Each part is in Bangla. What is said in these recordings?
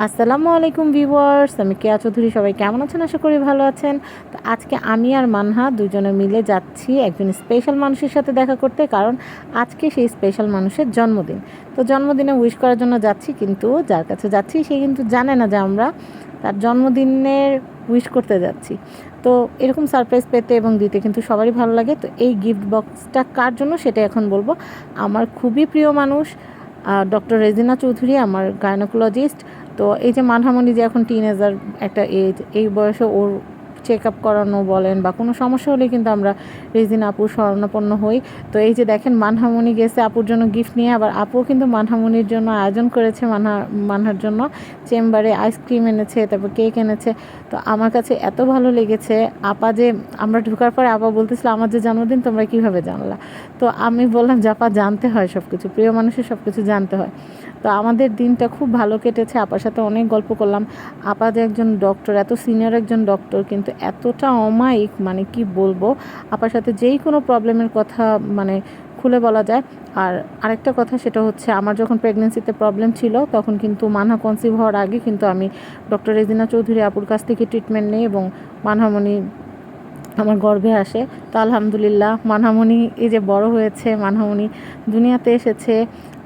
আসসালামু আলাইকুম ভিউয়ার্স, আমি কেয়া চৌধুরী। সবাই কেমন আছেন? আশা করি ভালো আছেন। তো আজকে আমি আর মানহা দুজনে মিলে যাচ্ছি একজন স্পেশাল মানুষের সাথে দেখা করতে, কারণ আজকে সেই স্পেশাল মানুষের জন্মদিন। তো জন্মদিনে উইশ করার জন্য যাচ্ছি, কিন্তু যার কাছে যাচ্ছি সে কিন্তু জানে না যে আমরা তার জন্মদিনের উইশ করতে যাচ্ছি। তো এরকম সারপ্রাইজ পেতে এবং দিতে কিন্তু সবারই ভালো লাগে। তো এই গিফট বক্সটা কার জন্য সেটা এখন বলবো। আমার খুবই প্রিয় মানুষ ডক্টর রেজিনা চৌধুরী, আমার গাইনোকোলজিস্ট। তো এই যে মানহামণি যে এখন টিনেজার একটা এজ, এই বয়সে ওর চেক আপ করানো বলেন বা কোনো সমস্যা হলে কিন্তু আমরা রেজিনা আপুর শরণাপন্ন হই। তো এই যে দেখেন, মানহামণি গেছে আপুর জন্য গিফট নিয়ে, আবার আপুও কিন্তু মানহামণির জন্য আয়োজন করেছে, মানহার জন্য চেম্বারে আইসক্রিম এনেছে, তারপর কেক এনেছে। তো আমার কাছে এত ভালো লেগেছে। আপা যে আমরা ঢোকার পরে আপা বলতেছিল আমার যে জন্মদিন তোমরা কীভাবে জানলা। তো আমি বললাম যে আপা জানতে হয় সব কিছু, প্রিয় মানুষের সব কিছু জানতে হয়। তো আমাদের দিনটা খুব ভালো কেটেছে, আপার সাথে অনেক গল্প করলাম। আপা যে একজন ডক্টর, এত সিনিয়র একজন ডক্টর, কিন্তু এতটা অমায়িক, মানে কি বলবো। আপার সাথে যেই কোনো প্রবলেমের কথা মানে খুলে বলা যায়। আর আরেকটা কথা, সেটা হচ্ছে আমার যখন প্রেগনেন্সিতে প্রবলেম ছিল, তখন কিন্তু মানহা কনসিভ হওয়ার আগে কিন্তু আমি ডক্টর রেজিনা চৌধুরী আপুর কাছ থেকে ট্রিটমেন্ট নিই এবং মানহামণি আমার গর্ভে আসে। তো আলহামদুলিল্লাহ, মানহামণি এই যে বড় হয়েছে, মানহামণি দুনিয়াতে এসেছে,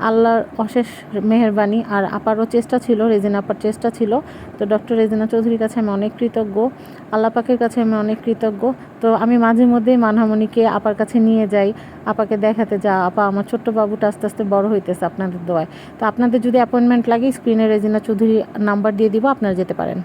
আল্লাহর অশেষ মেহেরবানি। আর আপারও চেষ্টা ছিল, রেজিনা আপার চেষ্টা ছিল। তো ডক্টর রেজিনা চৌধুরীর কাছে আমি অনেক কৃতজ্ঞ, আল্লাহ পাকের কাছে আমি অনেক কৃতজ্ঞ। তো আমি মাঝে মধ্যেই মানহামণিকে আপার কাছে নিয়ে যাই, আপাকে দেখাতে, যা আপা আমার ছোট্ট বাবুটা আস্তে আস্তে বড় হইতেছে আপনাদের দোয়ায়। তো আপনাদের যদি অ্যাপয়েন্টমেন্ট লাগে, স্ক্রিনে রেজিনা চৌধুরী নাম্বার দিয়ে দিব, আপনারা যেতে পারেন।